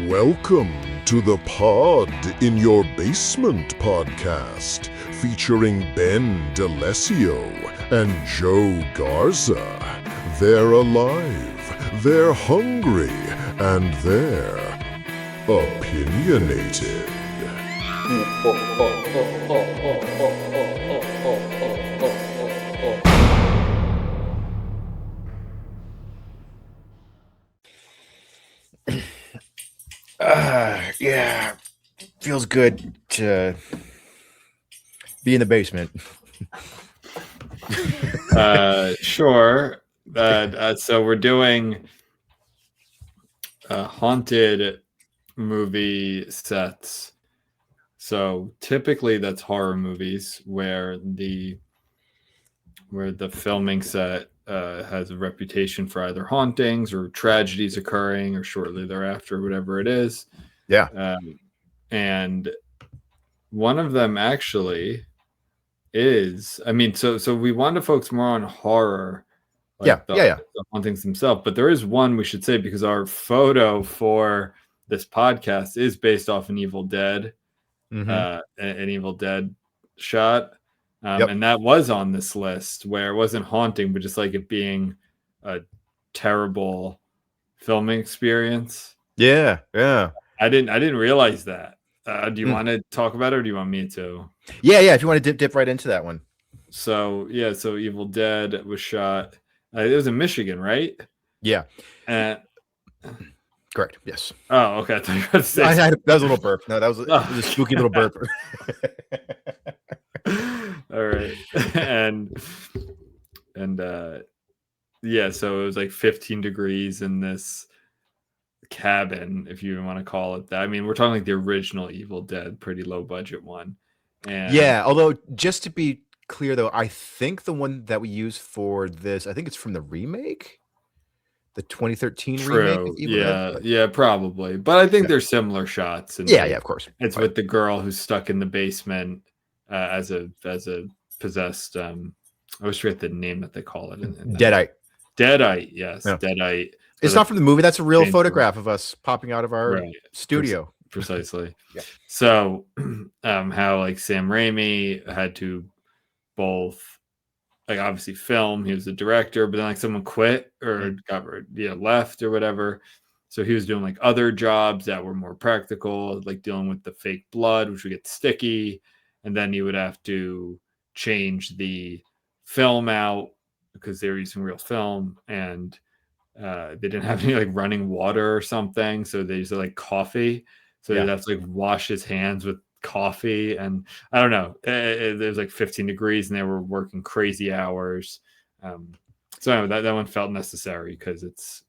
Welcome to the Pod in Your Basement podcast, featuring Ben DeLessio and Joe Garza. They're alive, they're hungry, and they're opinionated. Yeah, feels good to be in the basement. Sure. So we're doing haunted movie sets. So typically that's horror movies where the filming set has a reputation for either hauntings or tragedies occurring or shortly thereafter, whatever it is. Yeah. And one of them actually is, so we want to focus more on horror, the hauntings themselves. But there is one we should say, because our photo for this podcast is based off an Evil Dead, an Evil Dead shot. And that was on this list, where it wasn't haunting, but just like it being a terrible filming experience. Yeah. I didn't realize that. Do you want to talk about it, or do you want me to? Yeah. If you want to dip right into that one. So Evil Dead was shot. It was in Michigan, right? Yeah. Correct. Yes. Oh, okay. I thought you were going to say that was a little burp. No, that was a spooky little burp. All right. So it was like 15 degrees in this cabin, if you even want to call it that. I mean, we're talking like the original Evil Dead, pretty low budget one. And yeah, although just to be clear though, I think the one that we use for this, I think it's from the remake, the 2013 remake of Evil Dead. Yeah, probably. But I think they're similar shots. And yeah, of course. It's with the girl who's stuck in the basement as a possessed. I always forget the name that they call it. Deadite. Deadite, yes, yeah. Deadite. It's not from the movie. That's a real photograph of us popping out of our studio. Precisely. Yeah. So, how like Sam Raimi had to both, like, obviously film. He was the director, but then like someone quit or got left or whatever. So he was doing like other jobs that were more practical, like dealing with the fake blood, which would get sticky, and then he would have to change the film out because they were using real film, and they didn't have any like running water or something, so they used like coffee. So they'd have to like wash his hands with coffee, and I don't know. It was like 15 degrees, and they were working crazy hours. So anyway, that one felt necessary because it's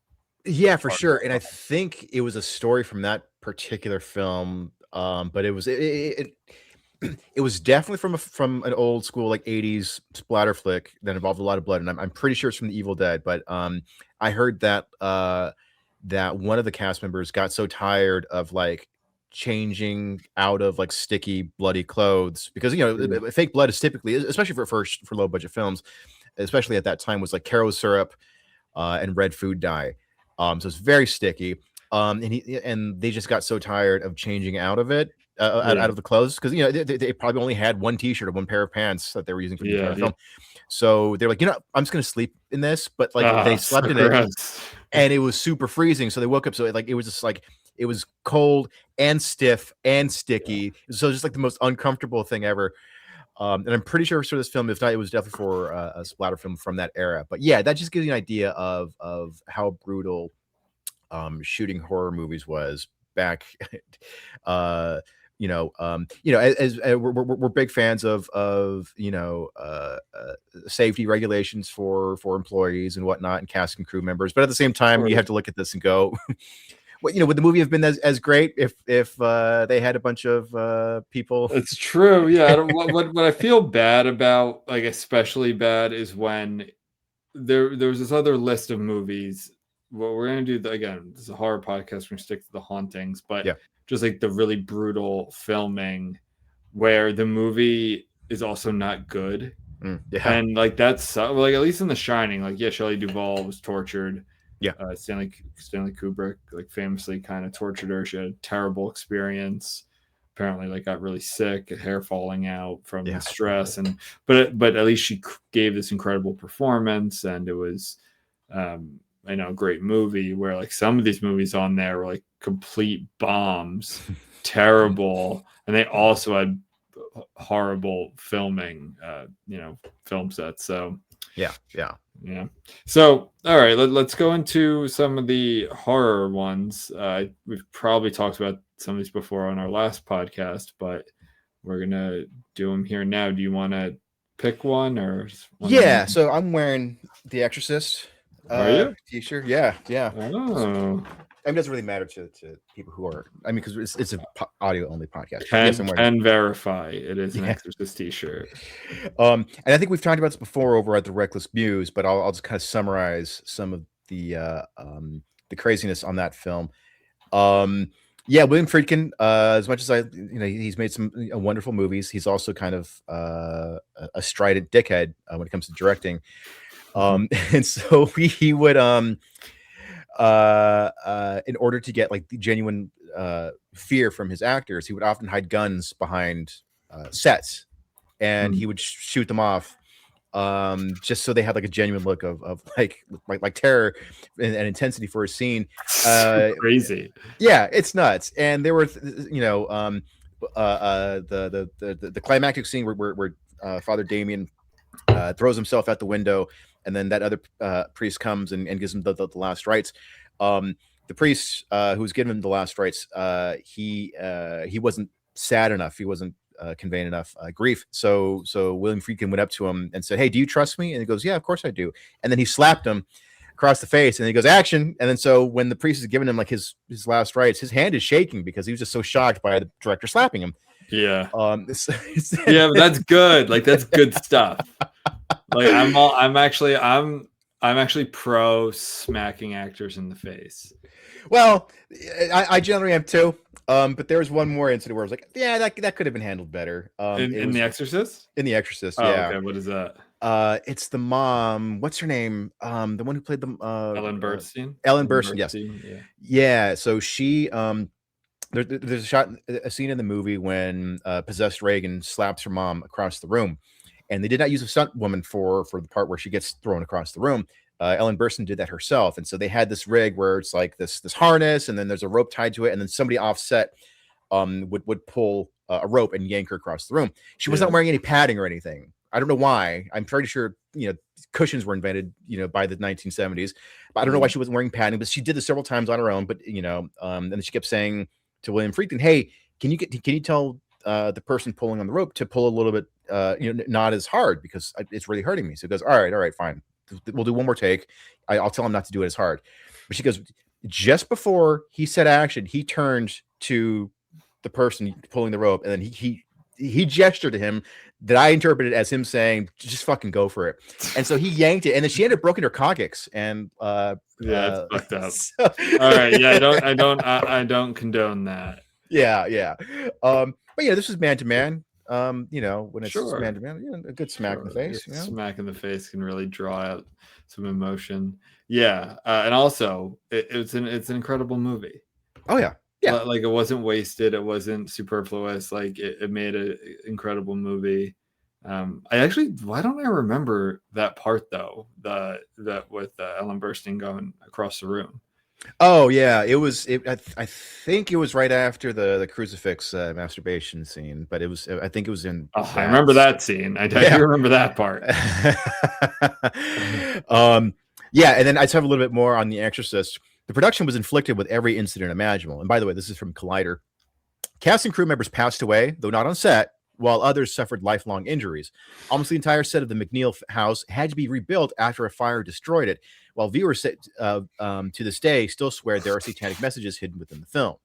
for sure. And I think it was a story from that particular film, but it was it was definitely from an old school like 80s splatter flick that involved a lot of blood, and I'm pretty sure it's from the Evil Dead. But I heard that that one of the cast members got so tired of like changing out of like sticky bloody clothes, because fake blood is typically, especially for low budget films, especially at that time, was like Caro syrup and red food dye, so it's very sticky, and they just got so tired of changing out of it. Out of the clothes, because they probably only had one t-shirt or one pair of pants that they were using for the entire film. So they're like, I'm just gonna sleep in this, but like they slept in it, and it was super freezing. So they woke up, so it was just like, it was cold and stiff and sticky. So just like the most uncomfortable thing ever. And I'm pretty sure for this film, if not, it was definitely for a splatter film from that era. But yeah, that just gives you an idea of how brutal shooting horror movies was back. As we're big fans of safety regulations for employees and whatnot, and cast and crew members. But at the same time, you have to look at this and go, would the movie have been as great if they had a bunch of people? It's true. Yeah. What I feel bad about, like especially bad, is when there's this other list of movies. What we're gonna do, again, this is a horror podcast. We're gonna stick to the hauntings, but just like the really brutal filming where the movie is also not good. And like that's like, at least in The Shining, like Shelley Duvall was tortured Yeah. Stanley Kubrick like famously kind of tortured her. She had a terrible experience. Apparently, like got really sick, hair falling out from the stress, and but at least she gave this incredible performance, and it was, a great movie. Where like some of these movies on there were like complete bombs, terrible, and they also had horrible filming, film sets. So yeah. So all right, let's go into some of the horror ones. We've probably talked about some of these before on our last podcast, but we're gonna do them here now. Do you want to pick one or Yeah, so I'm wearing The Exorcist t-shirt. Yeah. Oh. It doesn't really matter to people who are. I mean, because it's an audio only podcast. Can verify it is an Exorcist t-shirt. And I think we've talked about this before over at the Reckless Muse, but I'll just kind of summarize some of the craziness on that film. William Friedkin, as much as he's made some wonderful movies, he's also kind of a strident dickhead when it comes to directing. And so he would in order to get like the genuine fear from his actors, he would often hide guns behind sets, and he would shoot them off just so they had like a genuine look of like terror and intensity for a scene. Crazy. Yeah, it's nuts. And there were the climactic scene where Father Damien throws himself out the window, and then that other priest comes and gives him the last rites. The priest who's given him the last rites, he wasn't sad enough. He wasn't conveying enough grief. So William Friedkin went up to him and said, "Hey, do you trust me?" And he goes, "Yeah, of course I do." And then he slapped him across the face, and he goes, "Action!" And then so when the priest is giving him like his last rites, his hand is shaking because he was just so shocked by the director slapping him. Yeah. Yeah, but that's good. Like that's good stuff. Like I'm actually pro smacking actors in the face. Well, I generally am too. But there was one more incident where I was like, yeah, that could have been handled better. In The Exorcist? In The Exorcist, oh, yeah. Okay, what is that? It's the mom. What's her name? The one who played the Ellen Burstyn. Ellen Burstyn, yes. Yeah. So she there's a scene in the movie when possessed Reagan slaps her mom across the room, and they did not use a stunt woman for the part where she gets thrown across the room. Ellen Burstyn did that herself, and so they had this rig where it's like this harness, and then there's a rope tied to it, and then somebody offset would pull a rope and yank her across the room. She was not wearing any padding or anything. I don't know why. I'm pretty sure cushions were invented by the 1970s, but I don't know why she wasn't wearing padding. But she did this several times on her own. But and then she kept saying to William Friedkin, "Hey, can you tell the person pulling on the rope to pull a little bit, not as hard because it's really hurting me." So he goes, all right, fine. We'll do one more take. I'll tell him not to do it as hard. But she goes, just before he said action, he turned to the person pulling the rope, and then he gestured to him that I interpreted as him saying, "Just fucking go for it." And so he yanked it, and then she ended up breaking her coccyx. And it's fucked up. So, all right, yeah, I don't condone that. Yeah. But this is man to man. When it's man to man, a good smack in the face. Smack in the face can really draw out some emotion. Yeah, and also it's an incredible movie. Oh yeah. Like it wasn't wasted. It wasn't superfluous. Like it made an incredible movie. Why don't I remember that part though? That with Ellen Burstyn going across the room. Oh yeah, it was. I think it was right after the crucifix masturbation scene, but it was. I think it was in. Oh, I remember that scene. I do remember that part. Yeah, and then I just have a little bit more on The Exorcist. The production was inflicted with every incident imaginable. And by the way, this is from Collider. Cast and crew members passed away, though not on set, while others suffered lifelong injuries. Almost the entire set of the McNeil house had to be rebuilt after a fire destroyed it, while viewers to this day still swear there are satanic messages hidden within the film.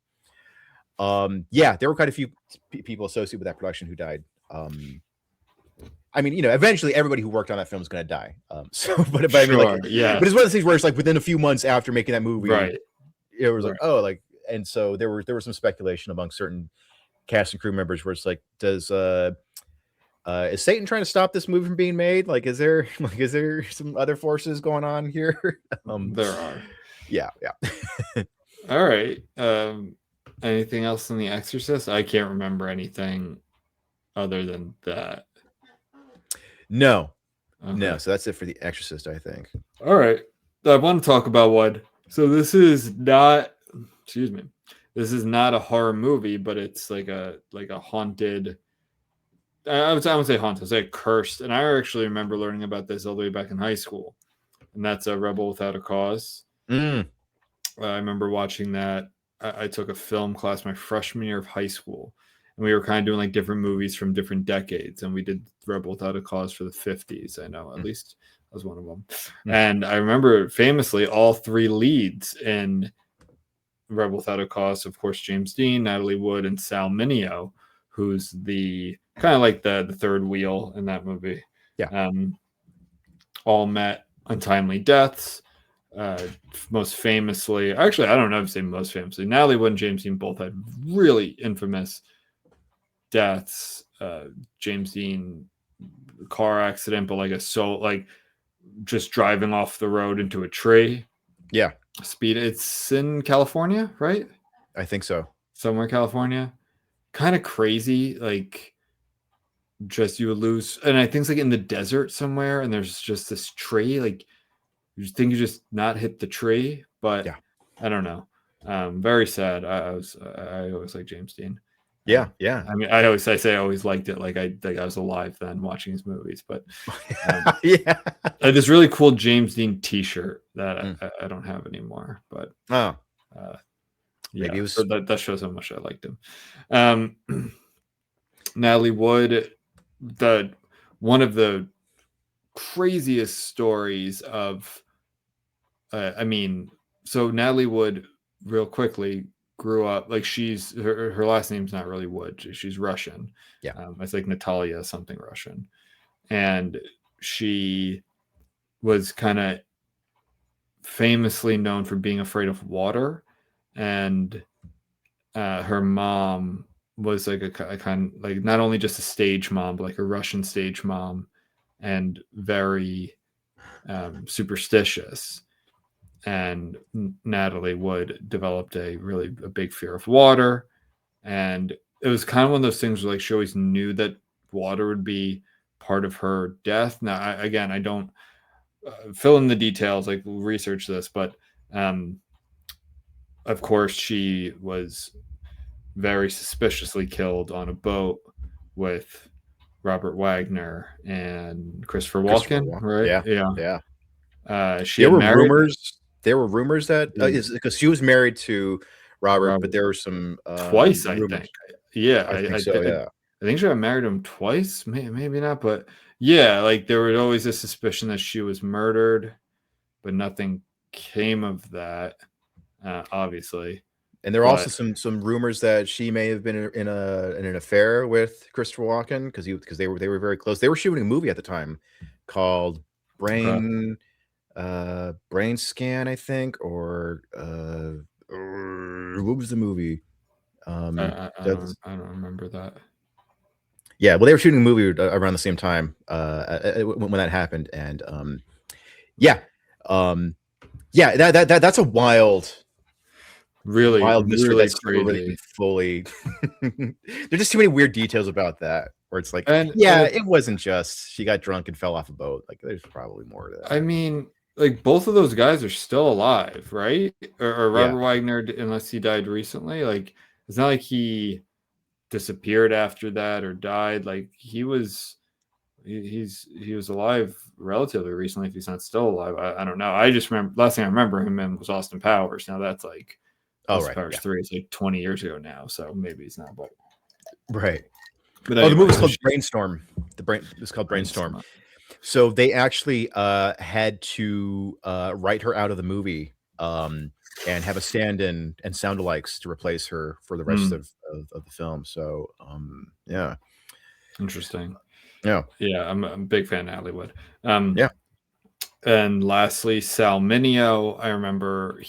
There were quite a few people associated with that production who died. Eventually everybody who worked on that film is going to die. But it's one of the things where it's like within a few months after making that movie, right? It was like, and so there was some speculation among certain cast and crew members where it's like, is Satan trying to stop this movie from being made? Like, is there some other forces going on here? There are. Yeah. All right. Anything else in The Exorcist? I can't remember anything other than that. No. Okay. So that's it for The Exorcist, I think. All right. I want to talk about one. So this is not, excuse me, this is not a horror movie, but it's like a haunted. I would say haunted. I say cursed. And I actually remember learning about this all the way back in high school, and that's a Rebel Without a Cause. Mm. I remember watching that. I took a film class my freshman year of high school, and we were kind of doing like different movies from different decades, and we did Rebel Without a Cause for the 50s. I know, at least that was one of them. And I remember famously all three leads in Rebel Without a Cause, of course, James Dean, Natalie Wood, and Sal Mineo, who's the kind of like the third wheel in that movie. Yeah. All met untimely deaths. Most famously, actually, I don't know if I say most famously, Natalie Wood and James Dean both had really infamous deaths. James Dean, car accident, but like just driving off the road into a tree. Yeah. Speed. It's in California, right? I think so. Somewhere in California. Kind of crazy. Like, just you would lose. And I think it's like in the desert somewhere, and there's just this tree. Like, you think you just not hit the tree, but Yeah. I don't know. Very sad. I always like James Dean. Yeah. I mean, I say I always liked it. Like I was alive then watching his movies, but Yeah. I had this really cool James Dean T-shirt that I don't have anymore. But Oh. yeah, Maybe it was... so that shows how much I liked him. Natalie Wood, one of the craziest stories of I mean, so Natalie Wood, real quickly, grew up like her last name's not really Wood. She's Russian. Yeah. It's like Natalia something Russian, and she was kind of famously known for being afraid of water, and her mom was like a kind like not only just a stage mom, but like a Russian stage mom, and very superstitious. And Natalie Wood developed a big fear of water, and it was kind of one of those things where like she always knew that water would be part of her death. Now, I don't fill in the details, like research this, but of course she was very suspiciously killed on a boat with Robert Wagner and Christopher Walken, right? Yeah. There were rumors. There were rumors that because she was married to Robert, but there were some twice. rumors. I think. Yeah, I think so. Yeah. I think she got married to him twice. Maybe not, but yeah, like there was always a suspicion that she was murdered, but nothing came of that. Obviously. And there are also some rumors that she may have been in an affair with Christopher Walken because they were very close. They were shooting a movie at the time called Brain Scan, I think, or what was the movie? I don't remember that. Yeah, well, they were shooting a movie around the same time when that happened, and that's a wild. Really mystery really that's crazy. Really fully there's just too many weird details about that where it's like it wasn't just she got drunk and fell off a boat. Like there's probably more to that. I mean, like both of those guys are still alive, right? Or Robert Wagner, unless he died recently. Like it's not like he disappeared after that or died. Like he was alive relatively recently, if he's not still alive. I don't know. I just remember last thing I remember him in was Austin Powers. Now that's like Powers 3 is like 20 years ago now, so maybe he's not. But right. But anyway, the movie's called Brainstorm. It's called Brainstorm. So they actually had to write her out of the movie and have a stand-in and sound-alikes to replace her for the rest of the film. So yeah, interesting. Yeah, I'm a big fan of Natalie Wood. Yeah. And lastly, Sal Mineo. I remember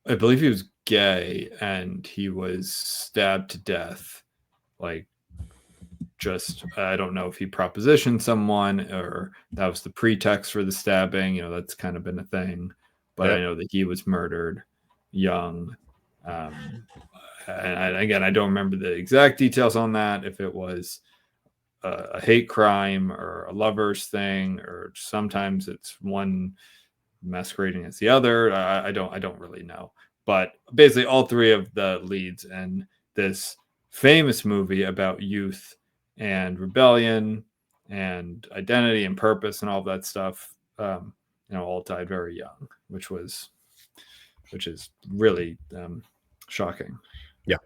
I believe he was gay, and he was stabbed to death. Like, just I don't know if he propositioned someone or that was the pretext for the stabbing. You know, that's kind of been a thing. but I know that he was murdered young. And again, I don't remember the exact details on that, if it was a hate crime or a lover's thing, or sometimes it's one masquerading as the other. I don't really know. But basically, all three of the leads in this famous movie about youth and rebellion and identity and purpose and all that stuff, all died very young, which is really shocking. Yeah.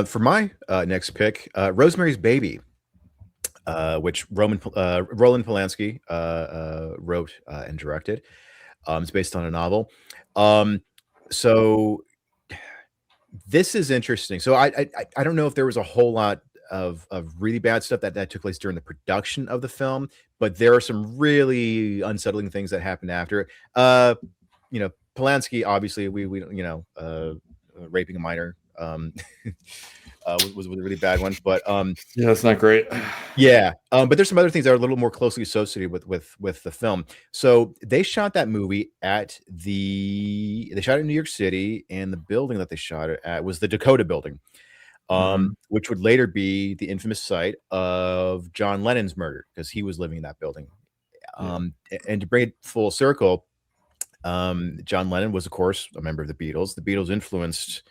For my next pick, Rosemary's Baby, which Roland Polanski wrote and directed. It's based on a novel. So this is interesting. So I don't know if there was a whole lot of really bad stuff that took place during the production of the film, but there are some really unsettling things that happened after. Polanski, obviously, we raping a minor was a really bad one, but yeah, that's not great. Yeah, but there's some other things that are a little more closely associated with the film. So they shot that movie they shot it in New York City, and the building that they shot it at was the Dakota Building, which would later be the infamous site of John Lennon's murder, because he was living in that building. And to bring it full circle, John Lennon was, of course, a member of the Beatles. The Beatles influenced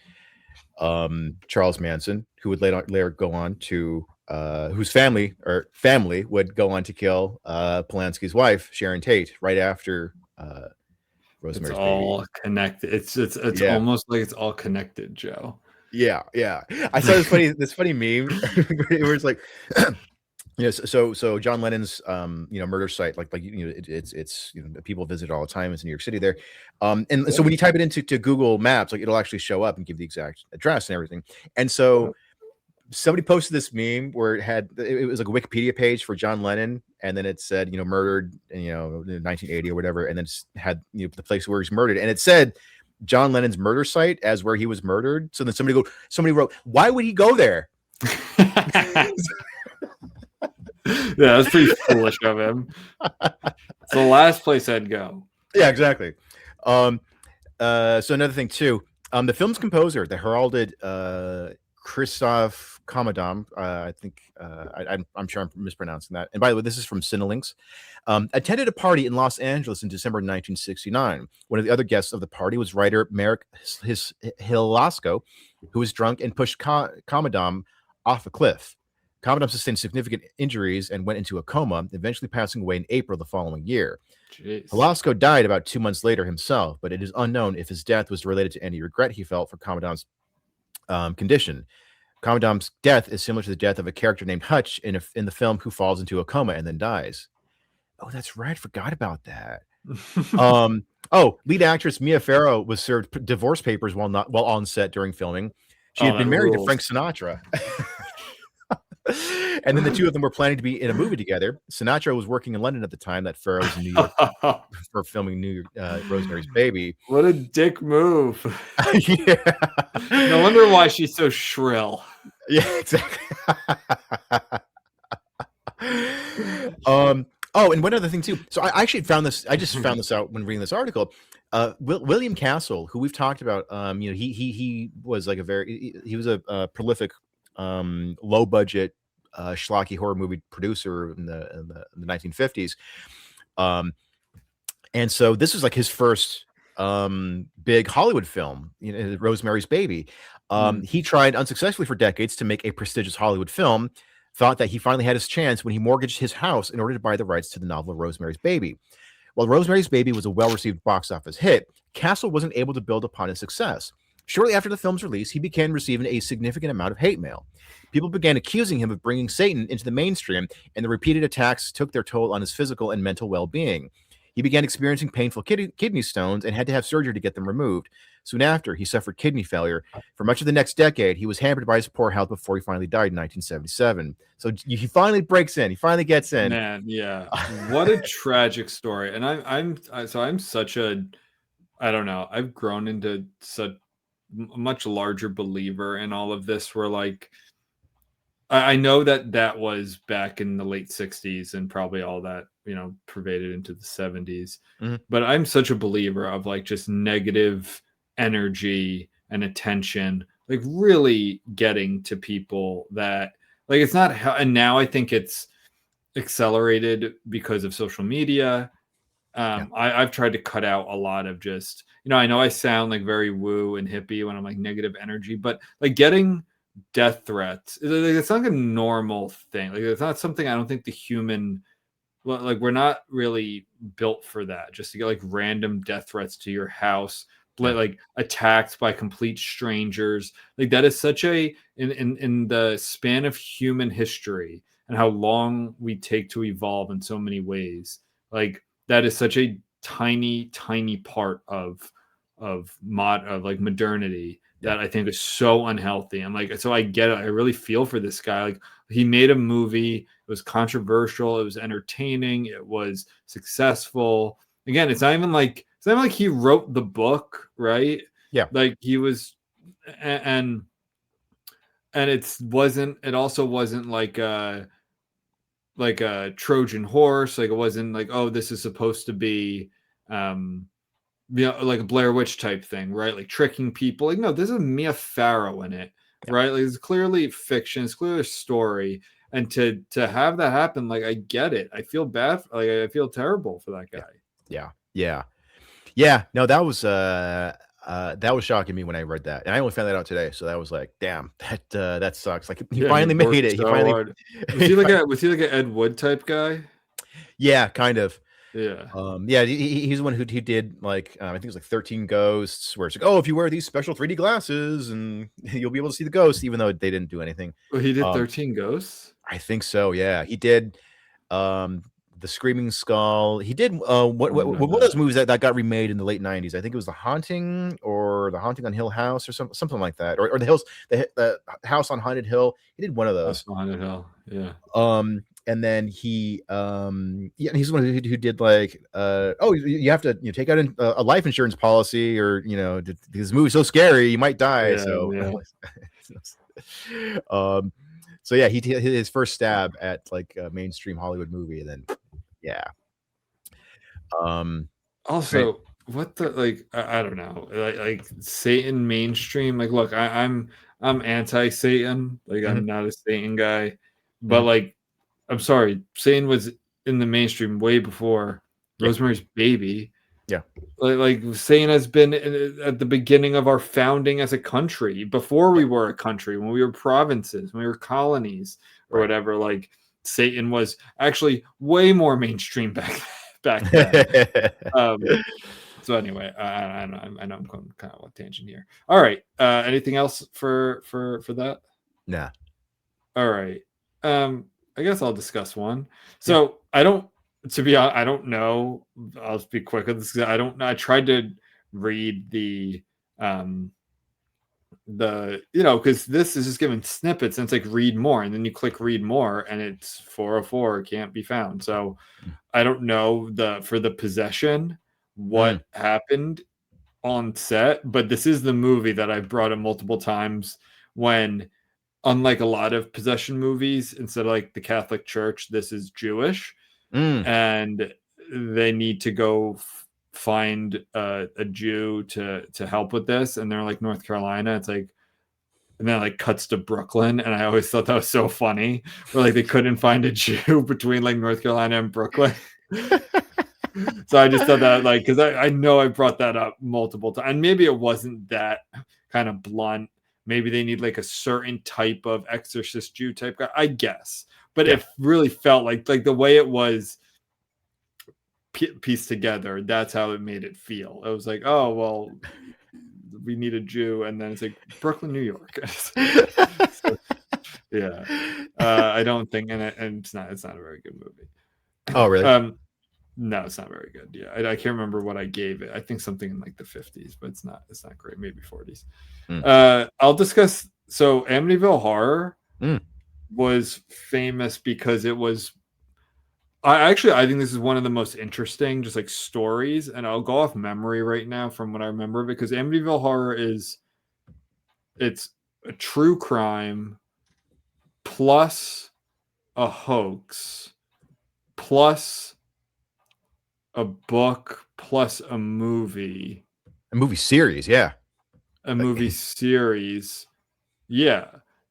Charles Manson, who would later go on to whose family would go on to kill Polanski's wife, Sharon Tate, right after Rosemary's It's all Baby. connected. It's almost like it's all connected, Joe. Yeah. I saw this funny meme where it's like, so John Lennon's murder site, it's people visit all the time. It's in New York City there, and so when you type it into Google Maps, like, it'll actually show up and give the exact address and everything. And so somebody posted this meme where it was like a Wikipedia page for John Lennon, and then it said murdered in 1980 or whatever, and then it had the place where he's murdered, and it said John Lennon's murder site as where he was murdered. So then somebody wrote, why would he go there? Yeah, that's pretty foolish of him. It's the last place I'd go. Yeah, exactly. So another thing too, the film's composer, the heralded Christoph Komadam, I think I'm sure I'm mispronouncing that. And by the way, this is from Cinelinx. Attended a party in Los Angeles in December 1969. One of the other guests of the party was writer Merrick Hilasco, who was drunk and pushed Komadam off a cliff. Komadam sustained significant injuries and went into a coma, eventually passing away in April the following year. Jeez. Hilasco died about 2 months later himself, but it is unknown if his death was related to any regret he felt for Komadam's condition. Komadam's death is similar to the death of a character named Hutch in the film, who falls into a coma and then dies. Oh, that's right. Forgot about that. Lead actress Mia Farrow was served divorce papers while on set during filming. She had been married to Frank Sinatra. And then the two of them were planning to be in a movie together. Sinatra was working in London at the time that Farrow was in New York for filming Rosemary's Baby. What a dick move. Yeah. No wonder why she's so shrill. Yeah, exactly. And one other thing too. So I actually found this. I just found this out when reading this article. William Castle, who we've talked about, he was like he was a prolific, low budget, schlocky horror movie producer in the 1950s. And so this was like his first big Hollywood film, Rosemary's Baby. He tried unsuccessfully for decades to make a prestigious Hollywood film, thought that he finally had his chance when he mortgaged his house in order to buy the rights to the novel Rosemary's Baby. While Rosemary's Baby was a well-received box office hit, Castle wasn't able to build upon his success. Shortly after the film's release, he began receiving a significant amount of hate mail. People began accusing him of bringing Satan into the mainstream, and the repeated attacks took their toll on his physical and mental well-being. He began experiencing painful kidney stones and had to have surgery to get them removed. Soon after, he suffered kidney failure. For much of the next decade, he was hampered by his poor health before he finally died in 1977. So he finally breaks in. He finally gets in. Man, yeah. What a tragic story. And I'm such a, I don't know, I've grown into such a much larger believer in all of this, where like I know that was back in the late 60s and probably all that, pervaded into the 70s. Mhm. But I'm such a believer of like just negative energy and attention, like really getting to people that like it's not, and now I think it's accelerated because of social media. Yeah. I've tried to cut out a lot of just, I know I sound like very woo and hippie when I'm like negative energy, but like getting death threats, it's not like a normal thing. Like it's not something I don't think the human, well, like we're not really built for that. Just to get like random death threats to your house, Yeah. like attacked by complete strangers. Like that is such a in the span of human history and how long we take to evolve in so many ways. Like that is such a tiny, tiny part of like modernity Yeah. that I think is so unhealthy. I'm like, so I get it. I really feel for this guy. Like he made a movie. It was controversial. It was entertaining. It was successful. Again, it's not even like he wrote the book, right? Yeah. Like he was, and it also wasn't like a Trojan horse. Like it wasn't like, oh, this is supposed to be um like a Blair Witch type thing, right? Like tricking people. Like, no, this is Mia Farrow in it, Yeah. right? Like it's clearly fiction, it's clearly a story. And to have that happen, like I get it. I feel bad, like I feel terrible for that Yeah. guy. Yeah. Yeah. Yeah. No, that was shocking me when I read that, and I only found that out today. So that was like, damn, that sucks. Like he Yeah, and he finally made worked it. He so finally, hard. Was he like an Ed Wood type guy? yeah, kind of. Yeah. Yeah, he's the one who did like I think it was like 13 Ghosts, where it's like, oh, if you wear these special 3D glasses, and you'll be able to see the ghost, even though they didn't do anything. Well, he did Um, 13 Ghosts? I think so. Yeah, he did. Um, the Screaming Skull. He did. I didn't know What that. those movies that got remade in the late 90s? I think it was The Haunting or The Haunting on Hill House or something like that, or the House on Haunted Hill. He did one of That's those. Haunted Hill. Yeah. And then yeah, and he's the one who did like oh, you have to take out a life insurance policy, or this movie's so scary you might die. Yeah, So yeah. um so yeah, he did his first stab at like a mainstream Hollywood movie, and then yeah. Right. Also, what the like I don't know. Like Satan mainstream. Like look, I'm anti-Satan. Like Mhm, I'm not a Satan guy. But mhm. like I'm sorry, Satan was in the mainstream way before Yeah, Rosemary's Baby. yeah, Like Satan has been at the beginning of our founding as a country, before yeah, we were a country, when we were provinces, when we were colonies or right. whatever. Like Satan was actually way more mainstream back then. Um, so anyway, I know I'm going kind of a tangent here. All right. Anything else for that? Nah. All right. I guess I'll discuss one. Yeah. So I don't, to be honest, I don't know. I'll just be quick with this. I don't know. I tried to read um, because this is just giving snippets and it's like read more, and then you click read more, and it's 404 can't be found. So I don't know for the possession Mm, what happened on set, but this is the movie that I've brought up multiple times when, unlike a lot of possession movies, instead of like the Catholic Church, this is Jewish, mm. and they need to go find a Jew to help with this, and they're like North Carolina. It's like, and then like cuts to Brooklyn, and I always thought that was so funny, where like they couldn't find a Jew between like North Carolina and Brooklyn. So I just thought that, like, because I know I brought that up multiple times, and maybe it wasn't that kind of blunt. Maybe they need like a certain type of exorcist Jew type guy, I guess. But Yeah. it really felt like the way it was pieced together. That's how it made it feel. It was like, oh well, we need a Jew, and then it's like Brooklyn, New York. So, yeah, I don't think, and it's not a very good movie. Oh, really? No, it's not very good. Yeah, I can't remember what I gave it. I think something in like the 50s, but it's not great. Maybe 40s. Mm, I'll discuss. So Amityville Horror mm. was famous because it was. I think this is one of the most interesting, just like stories, and I'll go off memory right now from what I remember, because Amityville Horror it's a true crime plus a hoax plus a book plus a movie series, yeah. a movie series. Yeah.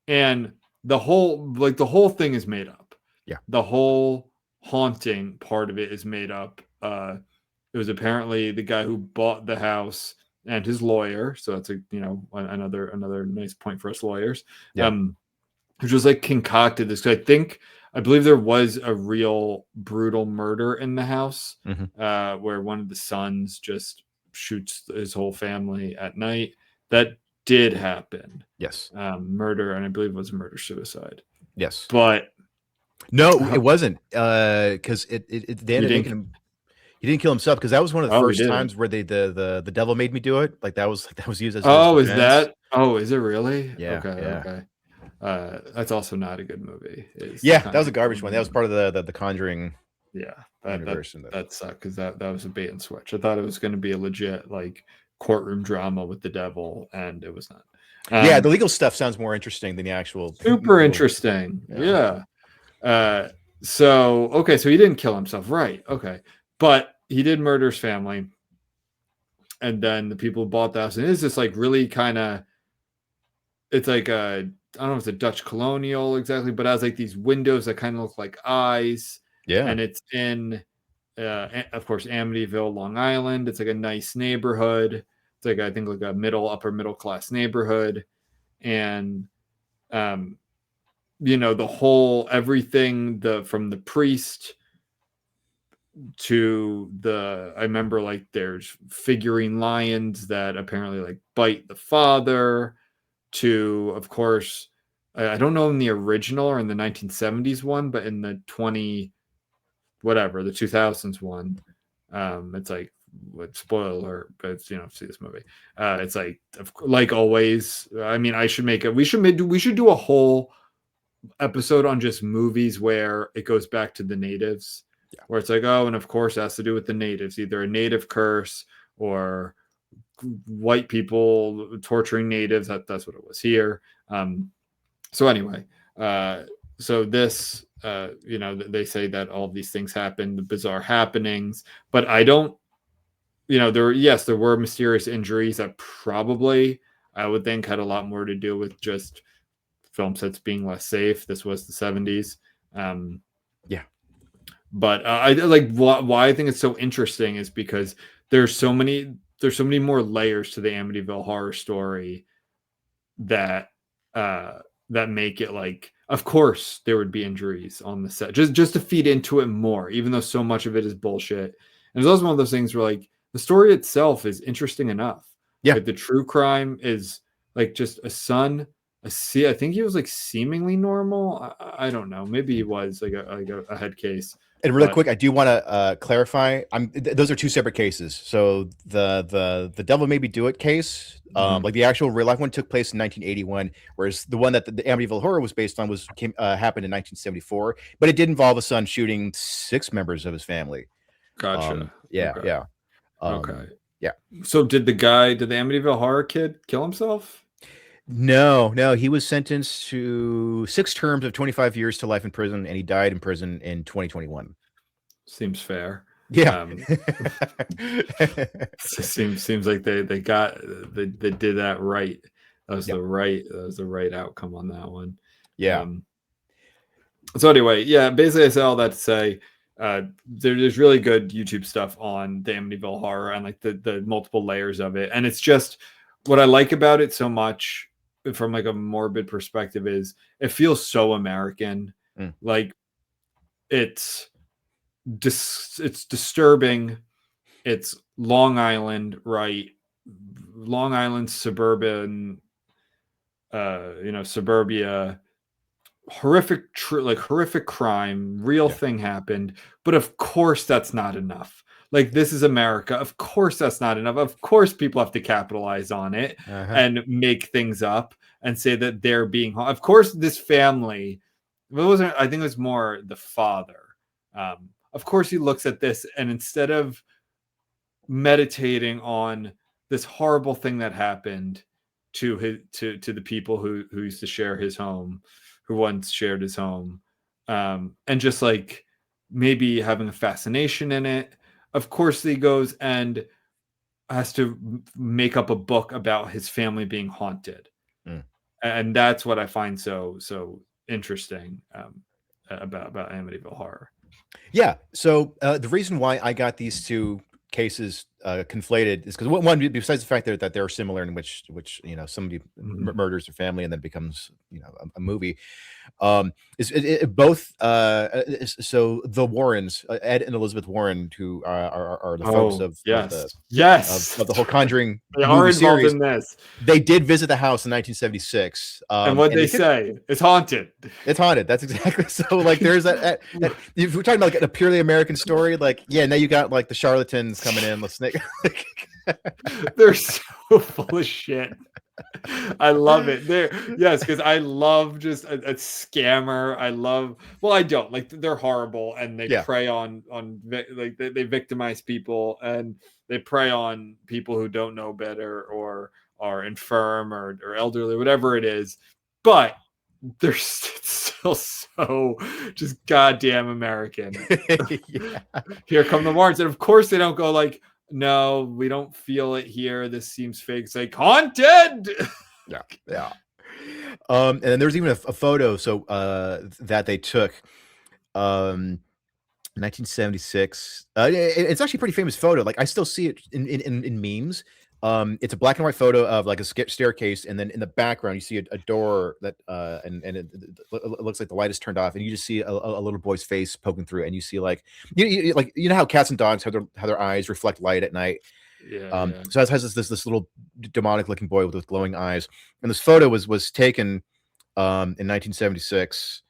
And the whole thing is made up. Yeah. The whole haunting part of it is made up. It was apparently the guy who bought the house and his lawyer. So that's another nice point for us lawyers. Yeah. Who just like concocted this. I believe there was a real brutal murder in the house, where one of the sons just shoots his whole family at night. That did happen. Yes. Murder, and I believe it was murder-suicide. Yes. But no, it wasn't. Because they ended making him. He didn't kill himself, because that was one of the first times where the devil made me do it. Like that was used as. Is that? Oh, is it really? Yeah. Okay. That's also not a good movie. That was a garbage one. That was part of the Conjuring. Yeah, universe. That sucked, because that was a bait and switch. I thought it was going to be a legit like courtroom drama with the devil, and it was not. The legal stuff sounds more interesting than the actual. Super interesting. Yeah. So he didn't kill himself, right? Okay, but he did murder his family, and then the people who bought the house, and it's just like really kind of. It's like I don't know if it's a Dutch colonial exactly, but it has like these windows that kind of look like eyes. Yeah. And it's in, of course, Amityville, Long Island. It's like a nice neighborhood. It's like, I think, like a upper middle class neighborhood. And, the whole everything, from the priest to I remember like there's figurine lions that apparently like bite the father. To, of course, I don't know in the original or in the 1970s one, but in the 2000s one, it's like, spoiler alert, but it's, see this movie. It's like always. I mean, we should do a whole episode on just movies where it goes back to the natives, where it's like, oh, and of course it has to do with the natives, either a native curse or white people torturing natives. That's what it was here. So anyway, so this, they say that all of these things happen, the bizarre happenings, but I don't, there were mysterious injuries that probably I would think had a lot more to do with just film sets being less safe. This was the 70s. But I like why I think it's so interesting is because there's so many more layers to the Amityville horror story that make it like, of course there would be injuries on the set just to feed into it more, even though so much of it is bullshit. And it's also one of those things where like the story itself is interesting enough. Yeah. Like the true crime is like just a son. I think he was like seemingly normal. I don't know. Maybe he was like a head case. And really quick, I do want to clarify. Those are two separate cases. So the Devil Made Me Do It case, like the actual real life one, took place in 1981, whereas the one that the Amityville Horror was based on happened in 1974. But it did involve a son shooting 6 members of his family. Gotcha. Okay. So did the Amityville Horror kid kill himself? No, he was sentenced to 6 terms of 25 years to life in prison, and he died in prison in 2021. Seems fair. Yeah. Seems like they did that right. That was the right outcome on that one. Yeah. So anyway, basically I said all that to say there's really good YouTube stuff on the Amityville Horror and like the multiple layers of it. And it's just what I like about it so much from like a morbid perspective is it feels so American. Like it's disturbing. It's Long Island, right? Long Island suburban, suburbia, horrific crime, real thing happened. But of course that's not enough. Like, this is America. Of course that's not enough. Of course people have to capitalize on it and make things up and say that they're being. Of course this family, I think it was more the father. Of course he looks at this and instead of meditating on this horrible thing that happened to the people who used to share his home, who once shared his home, and just like maybe having a fascination in it. Of course, he goes and has to make up a book about his family being haunted, and that's what I find so interesting about Amityville Horror. Yeah. So the reason why I got these two cases conflated is because one, besides the fact that they're similar, in which somebody murders their family and then becomes a movie. Is both so the Warrens, Ed and Elizabeth Warren, who are the folks of the whole Conjuring they movie are involved series, in this. They did visit the house in 1976, and what they say, it's haunted. It's haunted. That's exactly so. Like, there's that if we're talking about like a purely American story, like, yeah, now you got like the charlatans coming in, the snake. They're so full of shit. I love it. Because I love just a scammer. I don't like, they're horrible, and they prey on like they victimize people, and they prey on people who don't know better or are infirm or elderly, whatever it is. But they're still so just goddamn American. Here come the Warrens, and of course they don't go like, no, we don't feel it here. This seems fake. It's like, haunted. Yeah. And then there's even a photo that they took 1976. It's actually a pretty famous photo. Like, I still see it in memes. It's a black and white photo of like a staircase, and then in the background you see a door that and it looks like the light is turned off, and you just see a little boy's face poking through, and you see like you know how cats and dogs have their eyes reflect light at night. So it has this little demonic looking boy with glowing eyes, and this photo was taken in 1976.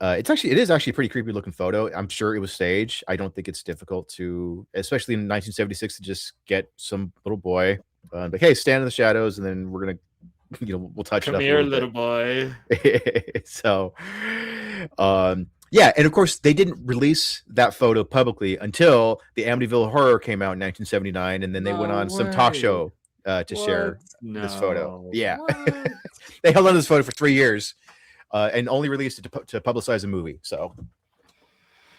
It is actually a pretty creepy looking photo. I'm sure it was staged. I don't think it's difficult to, especially in 1976, to just get some little boy, like, hey, stand in the shadows, and then we're gonna, we'll touch it up. Come here, little boy. So, yeah, and of course they didn't release that photo publicly until the Amityville Horror came out in 1979, and then they went on some talk show to share this photo. Yeah, they held on to this photo for 3 years. And only released it to publicize a movie. So,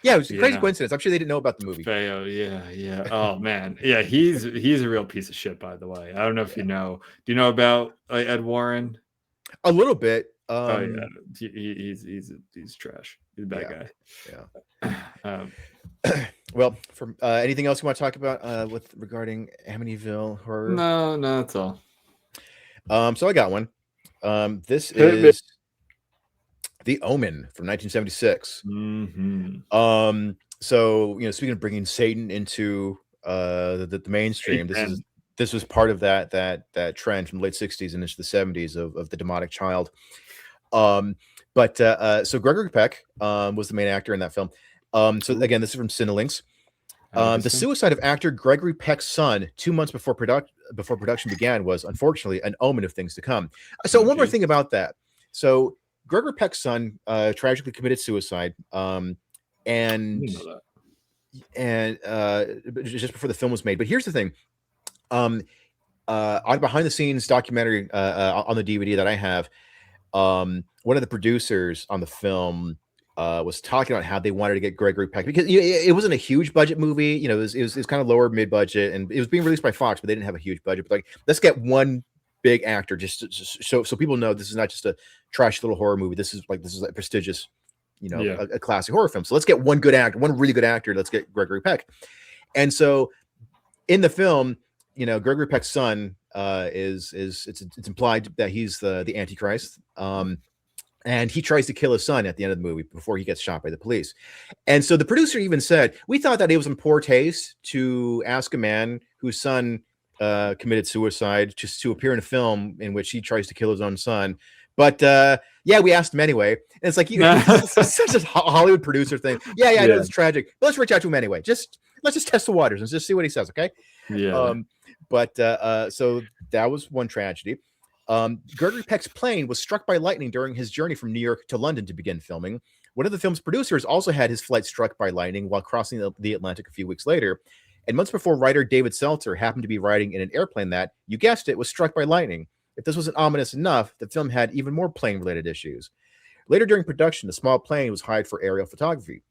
yeah, it was a crazy coincidence. I'm sure they didn't know about the movie. Yeah. Oh man, yeah, he's a real piece of shit. By the way, I don't know if you know. Do you know about Ed Warren? A little bit. He's trash. He's a bad guy. Yeah. Well, from anything else you want to talk about regarding Amityville Horror? No, that's all. So I got one. This is The Omen from 1976. So speaking of bringing Satan into the mainstream, this was part of that trend from the late 60s and into the 70s of the demonic child. So Gregory Peck was the main actor in that film. So again, this is from Cinelinx. The suicide of actor Gregory Peck's son 2 months before production began was unfortunately an omen of things to come. So one more thing about that. So Gregory Peck's son tragically committed suicide, and just before the film was made. But here's the thing: on a behind-the-scenes documentary on the DVD that I have, one of the producers on the film was talking about how they wanted to get Gregory Peck, because it wasn't a huge budget movie. It was kind of lower mid-budget, and it was being released by Fox, but they didn't have a huge budget. But like, let's get one big actor just so people know this is not just a trash little horror movie. This is a prestigious, a classic horror film. So let's get one really good actor. Let's get Gregory Peck. And so in the film, Gregory Peck's son it's implied that he's the Antichrist. And he tries to kill his son at the end of the movie before he gets shot by the police. And so the producer even said, we thought that it was in poor taste to ask a man whose son committed suicide just to appear in a film in which he tries to kill his own son. But we asked him anyway. And it's like, it's such a Hollywood producer thing. I know it's tragic, but let's reach out to him anyway. Let's just test the waters and just see what he says. Okay. So that was one tragedy. Gregory Peck's plane was struck by lightning during his journey from New York to London to begin filming. One of the film's producers also had his flight struck by lightning while crossing the Atlantic a few weeks later. And months before, writer David Seltzer happened to be riding in an airplane that, you guessed it, was struck by lightning. If this wasn't ominous enough, the film had even more plane-related issues. Later during production, the small plane was hired for aerial photography.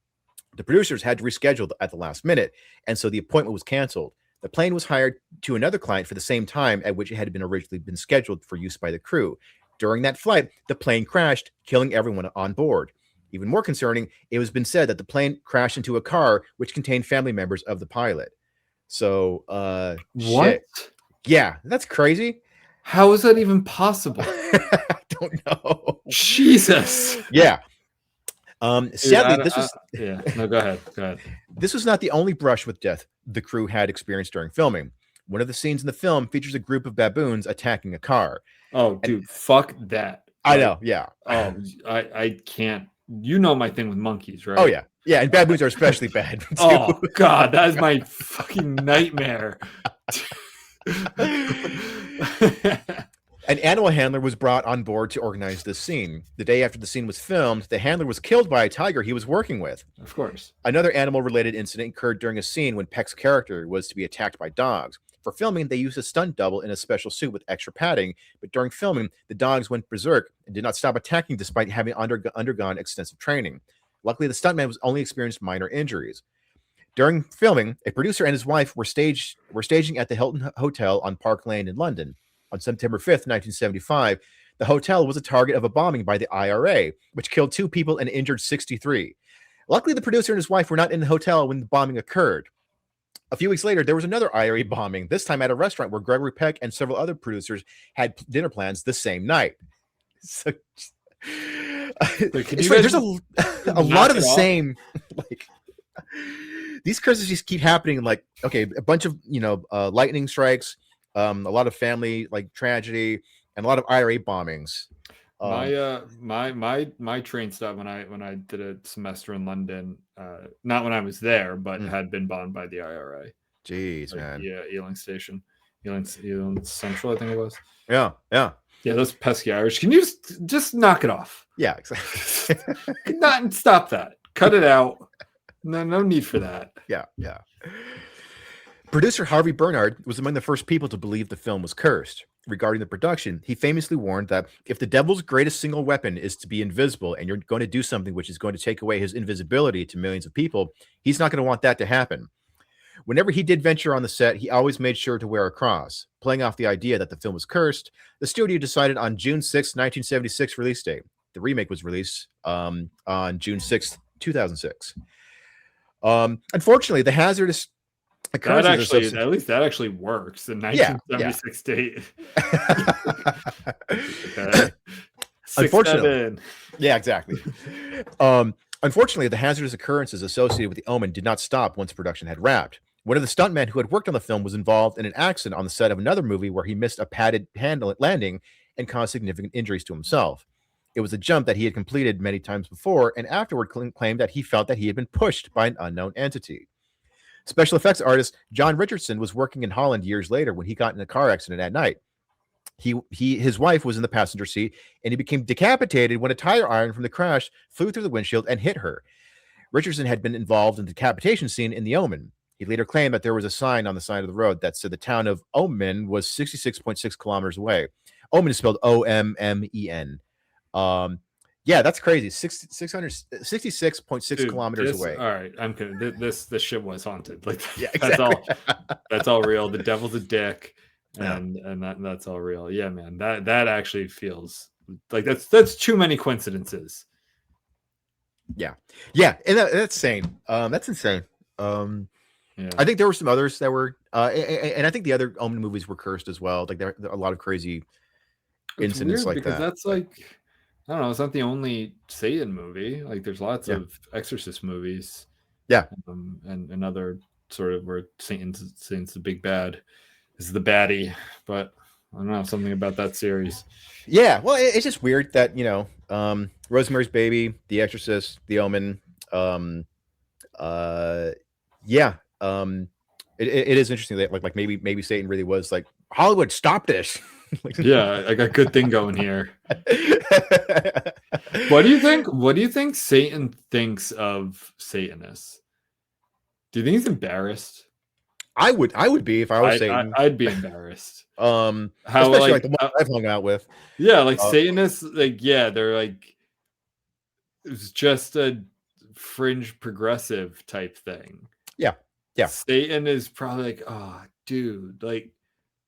The producers had to reschedule at the last minute, and so the appointment was canceled. The plane was hired to another client for the same time at which it had been originally been scheduled for use by the crew. During that flight, the plane crashed, killing everyone on board. Even more concerning, it has been said that the plane crashed into a car which contained family members of the pilot. So, What? shit. Yeah, that's crazy. How is that even possible? I don't know. Jesus. Yeah. Sadly, Dude, this was no, go ahead. Go ahead. This was not the only brush with death the crew had experienced during filming. One of the scenes in the film features a group of baboons attacking a car. Oh, dude, fuck that. I know, yeah. Oh, I can't. You know my thing with monkeys, right? Oh, yeah. Yeah, and baboons are especially bad. Too. Oh, God, that is my fucking nightmare. An animal handler was brought on board to organize this scene. The day after the scene was filmed, the handler was killed by a tiger he was working with. Of course. Another animal-related incident occurred during a scene when Peck's character was to be attacked by dogs. For filming, they used a stunt double in a special suit with extra padding, but during filming, the dogs went berserk and did not stop attacking despite having undergone extensive training. Luckily, the stuntman was only experienced minor injuries. During filming, a producer and his wife were staging at the Hilton Hotel on Park Lane in London. On September 5th, 1975, the hotel was a target of a bombing by the IRA, which killed 2 people and injured 63. Luckily, the producer and his wife were not in the hotel when the bombing occurred. A few weeks later, there was another IRA bombing, this time at a restaurant where Gregory Peck and several other producers had dinner plans the same night. So, there's a lot of the same, like, these curses just keep happening. Like, okay, a bunch of, lightning strikes, a lot of family, like, tragedy, and a lot of IRA bombings. My train stop when I did a semester in London, not when I was there, but had been bombed by the IRA. Jeez, man. Yeah, Ealing Station, Ealing Central, I think it was. Yeah. Those pesky Irish. Can you just knock it off? Yeah, exactly. Not stop that. Cut it out. No need for that. Yeah. Producer Harvey Bernard was among the first people to believe the film was cursed. Regarding the production, he famously warned that if the devil's greatest single weapon is to be invisible and you're going to do something which is going to take away his invisibility to millions of people, he's not going to want that to happen. Whenever he did venture on the set, he always made sure to wear a cross. Playing off the idea that the film was cursed, the studio decided on June 6, 1976 release date. The remake was released on June 6, 2006. Unfortunately, the hazardous occurrences at least that actually works. The 1976 date. Okay. Unfortunately, yeah, exactly. Unfortunately, the hazardous occurrences associated with The Omen did not stop once production had wrapped. One of the stuntmen who had worked on the film was involved in an accident on the set of another movie where he missed a padded landing and caused significant injuries to himself. It was a jump that he had completed many times before, and afterward claimed that he felt that he had been pushed by an unknown entity. Special effects artist John Richardson was working in Holland years later when he got in a car accident at night. His wife was in the passenger seat, and he became decapitated when a tire iron from the crash flew through the windshield and hit her. Richardson had been involved in the decapitation scene in The Omen. He later claimed that there was a sign on the side of the road that said the town of Omen was 66.6 kilometers away. Omen is spelled O-M-M-E-N. Yeah, that's crazy. 666.6 kilometers away. All right, I'm kidding. This shit was haunted. Like, yeah, exactly. That's all real. The devil's a dick, and that's all real. Yeah, man. That actually feels like that's too many coincidences. Yeah, and that's insane. That's insane. Yeah. I think there were some others that were, and I think the other Omen movies were cursed as well. Like there are a lot of crazy incidents like because that. That's like, I don't know. It's not the only Satan movie. Like there's lots of Exorcist movies. Yeah, and another sort of where Satan's the big bad, is the baddie. But I don't know, something about that series. Yeah, well, it's just weird that Rosemary's Baby, The Exorcist, The Omen. It is interesting that like maybe Satan really was like, Hollywood, stop this. Yeah, I got a good thing going here. What do you think Satan thinks of Satanists? Do you think he's embarrassed? I would be if I was Satan. I'd be embarrassed. How How especially like the one I've hung out with. Yeah, like Satanists, like they're like it's just a fringe progressive type thing. Yeah. Satan is probably like, oh, dude, like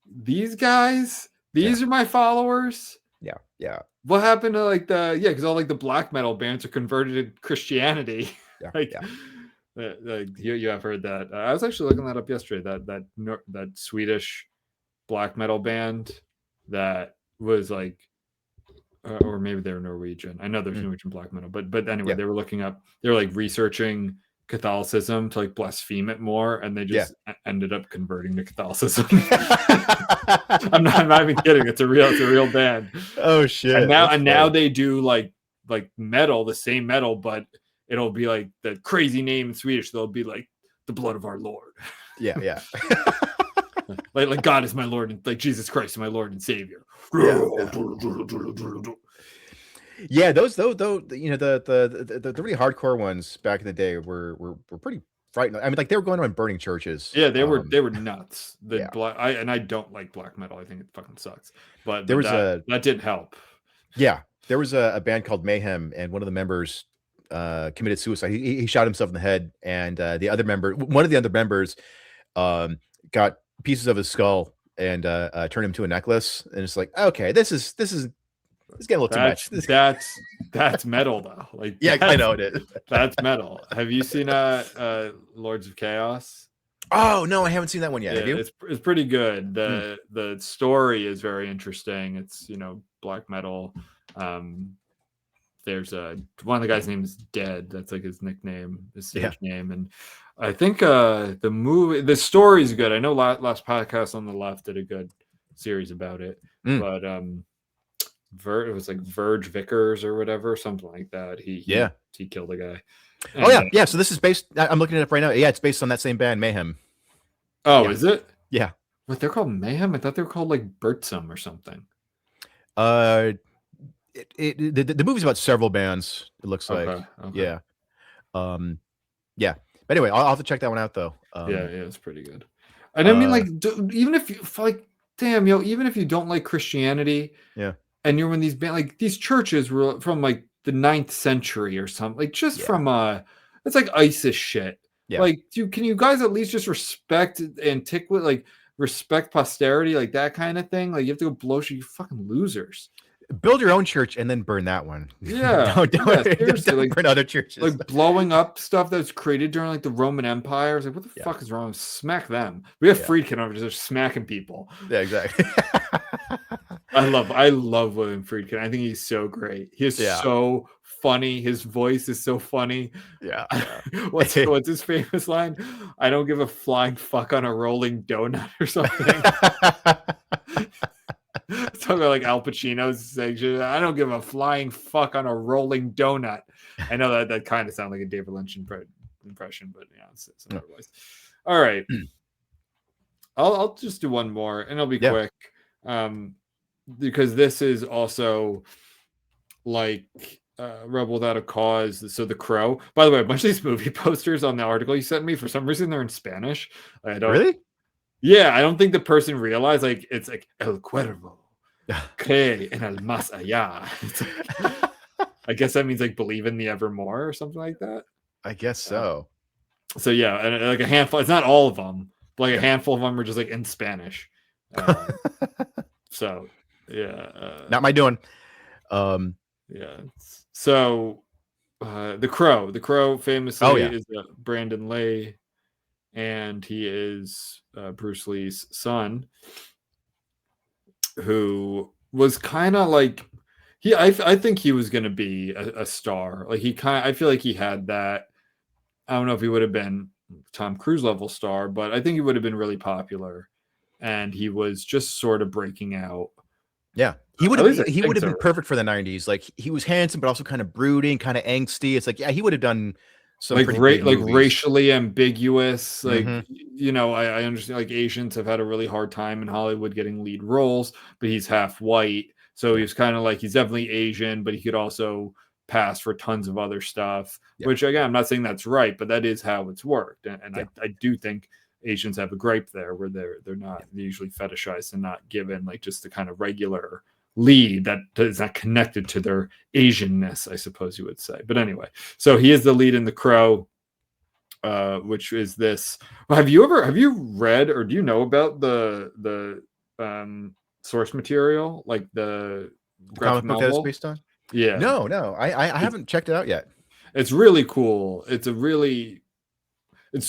these guys, these are my followers. Yeah. What happened to like because all like the black metal bands are converted to Christianity. Like you have heard that. I was actually looking that up yesterday. That Swedish black metal band that was like, or maybe they're Norwegian. I know there's Norwegian black metal, but anyway, they were looking up. They were like researching Catholicism to like blaspheme it more, and they just ended up converting to Catholicism. I'm not even kidding. It's a real band. Oh shit! And now they do like metal, the same metal, but it'll be like the crazy name in Swedish. They'll be like the blood of our Lord. Yeah. like God is my Lord, and like Jesus Christ is my Lord and Savior. Yeah, those you know the really hardcore ones back in the day were pretty frightening. I mean, like they were going around burning churches. Yeah, they were nuts. I don't like black metal. I think it fucking sucks. But that didn't help. Yeah, there was a band called Mayhem, and one of the members committed suicide. He shot himself in the head, and one of the other members got pieces of his skull and turned him to a necklace. And it's like, okay, this is getting a little too much. That's metal though. Like I know it is. That's metal. Have you seen Lords of Chaos? Oh no, I haven't seen that one yet. Have you? It's pretty good. The story is very interesting. It's black metal. There's one of the guys' name is Dead. That's like his nickname, his stage name. And I think the story is good. I know last podcast on the left did a good series about it, but it was like Verge Vickers or whatever, something like that. He killed a guy. And, so this is based. I'm looking it up right now. Yeah, it's based on that same band, Mayhem. Oh, is it? Yeah. But they're called Mayhem. I thought they were called like Bertsum or something. The movie's about several bands. It looks like. Okay. Yeah. Yeah. But anyway, I'll have to check that one out though. It's pretty good. And I mean, like, even if you like, damn, even if you don't like Christianity, and you're in these like these churches were from like the 9th century or something, like just from it's like ISIS shit. Yeah. Like, can you guys at least just respect antiquity, like respect posterity, like that kind of thing? Like you have to go blow shit, you fucking losers. Build your own church and then burn that one. Yeah, don't like, burn other churches. Like blowing up stuff that's created during like the Roman Empire. It's like, what the fuck is wrong? Smack them. We have Friedkin over there smacking people. Yeah, exactly. I love William Friedkin. I think he's so great. He's so funny. His voice is so funny. Yeah. What's his famous line? I don't give a flying fuck on a rolling donut or something. Talking about like Al Pacino's section. I don't give a flying fuck on a rolling donut. I know that kind of sounds like a David Lynch impression, but it's otherwise. All right. I'll just do one more and it'll be quick. Because this is also like Rebel Without a Cause. So The Crow. By the way, a bunch of these movie posters on the article you sent me, for some reason they're in Spanish. I don't really. Yeah, I don't think the person realized like it's like El Cuervo cree en el más allá. Like, I guess that means like believe in the evermore or something like that. I guess so. So yeah, and like a handful. It's not all of them, but like a handful of them are just like in Spanish. So yeah, not my doing. Yeah. So the Crow famously is Brandon Lee. And he is Bruce Lee's son, who was kind of like I think he was going to be a star. Like I feel like he had that. I don't know if he would have been Tom Cruise level star, but I think he would have been really popular. And he was just sort of breaking out. Yeah, he would have been perfect for the 90s. Like he was handsome, but also kind of brooding, kind of angsty. It's like he would have done. Some like racially ambiguous, like I understand like Asians have had a really hard time in Hollywood getting lead roles, but he's half white, so he's kind of like he's definitely Asian, but he could also pass for tons of other stuff. Which again, I'm not saying that's right, but that is how it's worked, and I do think Asians have a gripe there, where they're not usually fetishized and not given like just the kind of regular lead that is not connected to their Asianness, I suppose you would say. But anyway, so he is the lead in The Crow, which is this. Have you read or do you know about the source material, like the graphic comic book that it's novel? based on? Yeah. No, I haven't checked it out yet. It's really cool. It's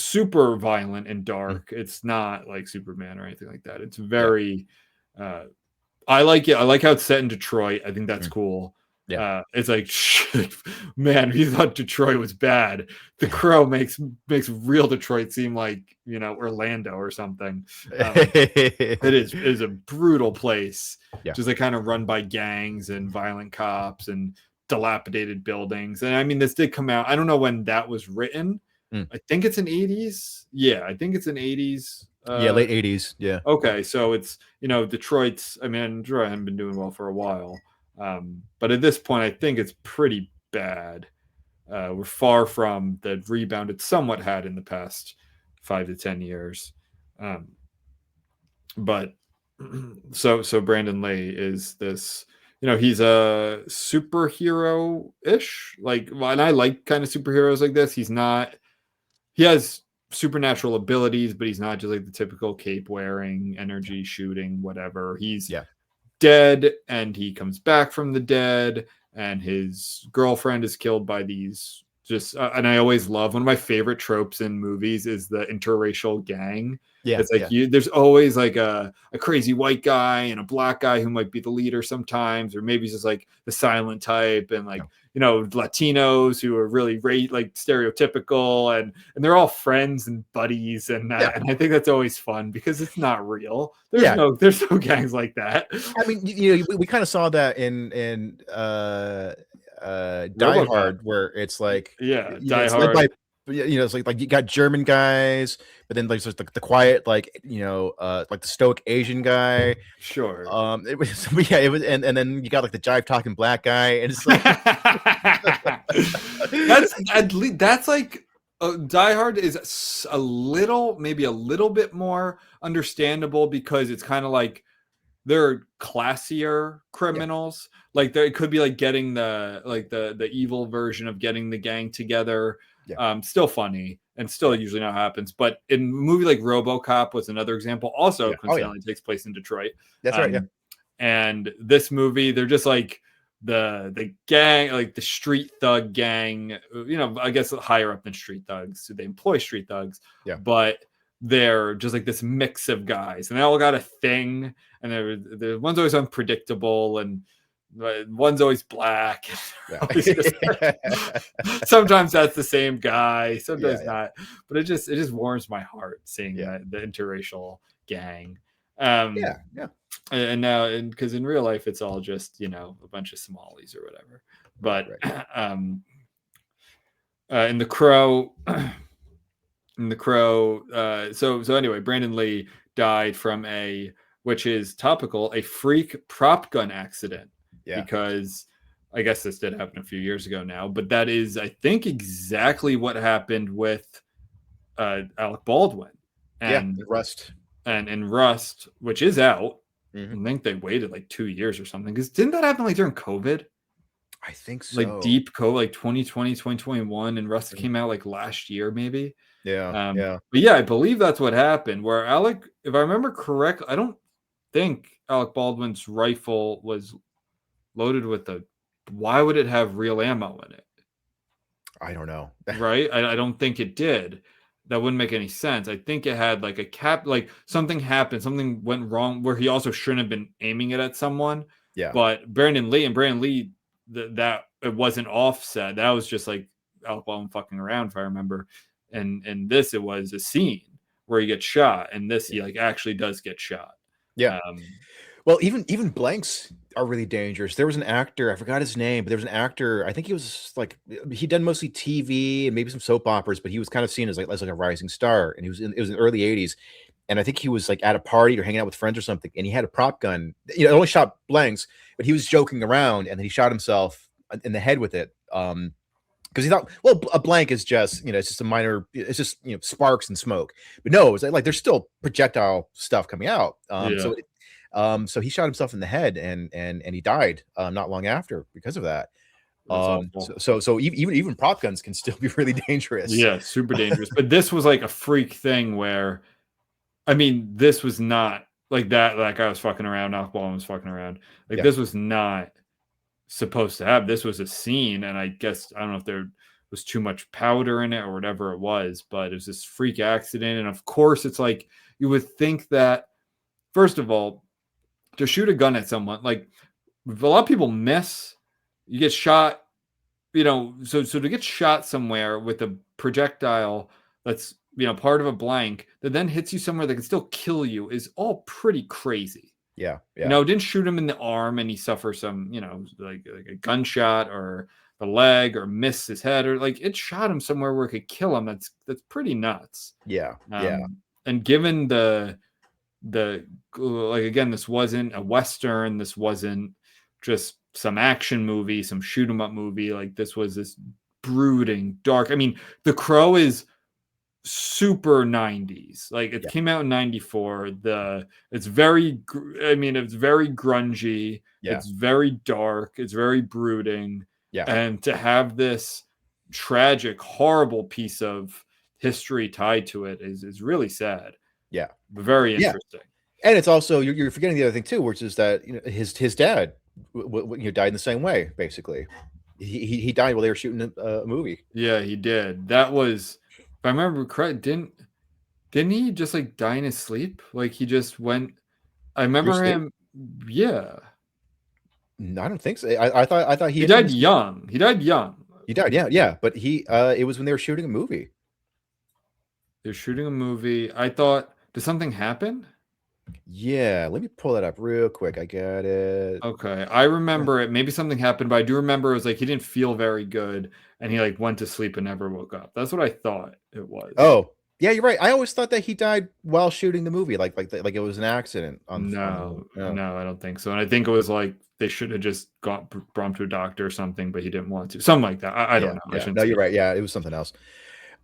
super violent and dark. It's not like Superman or anything like that. It's very I like it. I like how it's set in Detroit. I think that's cool. Yeah. It's like, shit, man, we thought Detroit was bad. The Crow makes real Detroit seem like, Orlando or something. It is a brutal place. Yeah. Just like kind of run by gangs and violent cops and dilapidated buildings. And I mean, this did come out. I don't know when that was written. I think it's in 80s. Yeah, I think it's in 80s. Late 80s. Yeah. Okay, so it's Detroit's. I mean, Detroit hadn't been doing well for a while, but at this point, I think it's pretty bad. We're far from the rebound it somewhat had in the past 5 to 10 years. But so Brandon Lee is this. He's a superhero-ish. And I like kind of superheroes like this. He's not. He has supernatural abilities, but he's not just like the typical cape wearing, energy shooting, whatever. He's dead, and he comes back from the dead, and his girlfriend is killed by these and I always love, one of my favorite tropes in movies is the interracial gang. It's like there's always like a crazy white guy and a black guy who might be the leader sometimes, or maybe just like the silent type, and Latinos who are really like stereotypical, and they're all friends and buddies, and I think that's always fun because it's not real. There's no gangs like that. I mean, we kind of saw that in Die Hard, where it's like Die Hard. It's like you got German guys, but then like there's the quiet, like like the stoic Asian guy. Sure. It was and then you got like the jive talking black guy, and it's like that's like Die Hard is maybe a little bit more understandable because it's kind of like they're classier criminals. Like it could be like getting the evil version of getting the gang together. Still funny and still usually not happens. But in a movie like RoboCop was another example. Also, coincidentally takes place in Detroit. That's right. Yeah. And this movie, they're just like the gang, like the street thug gang. I guess higher up than street thugs. So they employ street thugs. Yeah. But they're just like this mix of guys, and they all got a thing. And they're one's always unpredictable, and one's always black. Sometimes that's the same guy, sometimes not. But it just warms my heart seeing that the interracial gang. And now, because in real life it's all just a bunch of Somalis or whatever. But in The Crow. So anyway, Brandon Lee died from which is topical, a freak prop gun accident. Because I guess this did happen a few years ago now, but that is, I think, exactly what happened with Alec Baldwin and Rust, and Rust, which is out. I think they waited like 2 years or something, because didn't that happen like during COVID? I think so. Like deep COVID, like 2020, 2021, and Rust came out like last year, maybe. But I believe that's what happened. Where Alec, if I remember correctly, I don't think Alec Baldwin's rifle was loaded with why would it have real ammo in it? I don't know. Right? I don't think it did. That wouldn't make any sense. I think it had like a cap, like something happened, something went wrong where he also shouldn't have been aiming it at someone. But Brandon Lee, that it wasn't offset. That was just like Alec Baldwin fucking around, if I remember. And this, it was a scene where he gets shot, and this he like actually does get shot. Well, even blanks are really dangerous. There was an actor, I forgot his name, but there was an actor, I think he was like, he'd done mostly TV and maybe some soap operas, but he was kind of seen as like a rising star. And it was in the early 80s. And I think he was like at a party or hanging out with friends or something, and he had a prop gun. It only shot blanks, but he was joking around, and then he shot himself in the head with it. Because because he thought, well, a blank is just, it's just a minor, it's just, sparks and smoke. But no, it was like there's still projectile stuff coming out. So he shot himself in the head, and he died not long after because of that. That's awful. So even prop guns can still be really dangerous. Yeah, super dangerous. But this was like a freak thing where, I mean, this was not like that. Like I was fucking around, Knockball was fucking around. Like this was not supposed to have. This was a scene, and I guess I don't know if there was too much powder in it or whatever it was, but it was this freak accident. And of course, it's like you would think that, first of all, to shoot a gun at someone, like a lot of people miss, you get shot, so to get shot somewhere with a projectile that's part of a blank that then hits you somewhere that can still kill you is all pretty crazy. Yeah. Didn't shoot him in the arm and he suffers some, like a gunshot or the leg, or miss his head, or like it shot him somewhere where it could kill him. That's pretty nuts. Yeah. And given the like, again, this wasn't a Western, this wasn't just some action movie, some shoot 'em up movie. Like this was this brooding, dark. I mean, The Crow is super 90s. Like it came out in 94. It's very grungy. It's very dark. It's very brooding. And to have this tragic, horrible piece of history tied to it is really sad. But very interesting. And it's also, you're forgetting the other thing too, which is that his dad died in the same way. Basically, he died while they were shooting a movie. Yeah, he did. That was, if I remember correct, didn't he just like die in his sleep? Like he just went. I remember him. Yeah. No, I don't think so. I thought he died young. He died young. He died. Yeah. But it was when they were shooting a movie. They're shooting a movie. I thought, did something happen? Yeah, let me pull that up real quick. I got it. Okay, I remember it. Maybe something happened, but I do remember it was like he didn't feel very good, and he like went to sleep and never woke up. That's what I thought it was. Oh, yeah, you're right. I always thought that he died while shooting the movie, like it was an accident. No, I don't think so. And I think it was like they should have just brought him to a doctor or something, but he didn't want to. Something like that. I don't know. Yeah. No, you're right. Yeah, it was something else.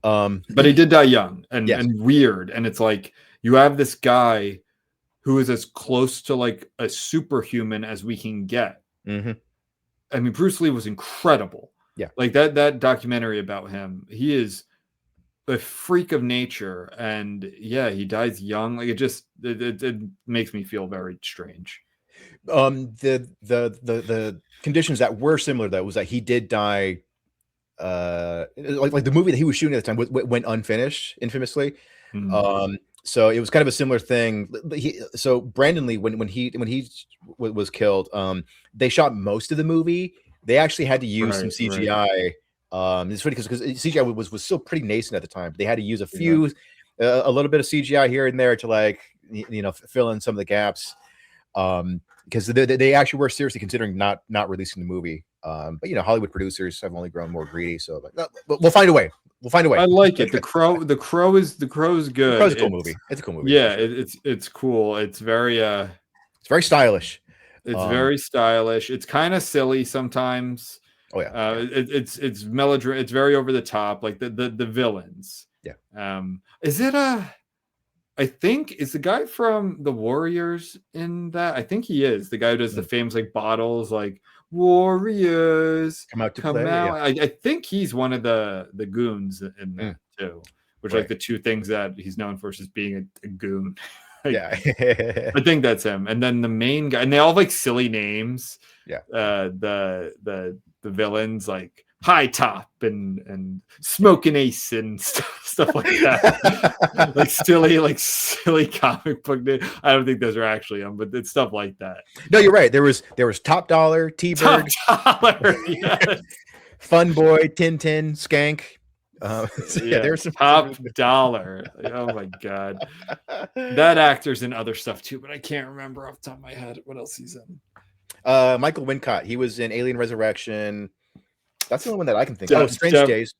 But he did die young and weird, and it's like you have this guy who is as close to like a superhuman as we can get. Mm-hmm. I mean, Bruce Lee was incredible. Yeah. Like that documentary about him, he is a freak of nature. And yeah, he dies young. Like it makes me feel very strange. The conditions that were similar, though, was that he did die, like the movie that he was shooting at the time went unfinished, infamously. Mm-hmm. So it was kind of a similar thing. So Brandon Lee, when he was killed, they shot most of the movie. They actually had to use some CGI. It's funny because CGI was still pretty nascent at the time. They had to use a little bit of CGI here and there to like fill in some of the gaps. Because they actually were seriously considering not releasing the movie. But Hollywood producers have only grown more greedy. So like, no, we'll find a way. I like it. The Crow is good. The Crow's a cool movie. It's a cool movie. Yeah, it's cool. It's very stylish. It's very stylish. It's kind of silly sometimes. Oh yeah. It's melodramatic. It's very over the top. Like the villains. Yeah. Is it I think is the guy from the Warriors in that? I think he is the guy who does the famous like bottles like Warriors come out. Yeah. I think he's one of the goons in that too, which like the two things that he's known for is just being a goon. Yeah. I think that's him. And then the main guy, and they all have like silly names. Yeah. The villains like High Top and Smoking Ace and stuff like that. like silly comic book name. I don't think those are actually them, but it's stuff like that. No, you're right. There was Top Dollar, T-Bird, yes. Fun Boy, Tintin, Skank. There's some Top Dollar. Oh my god, that actor's in other stuff too, but I can't remember off the top of my head what else he's in. Michael Wincott. He was in Alien Resurrection. That's the only one that I can think of. Strange Days.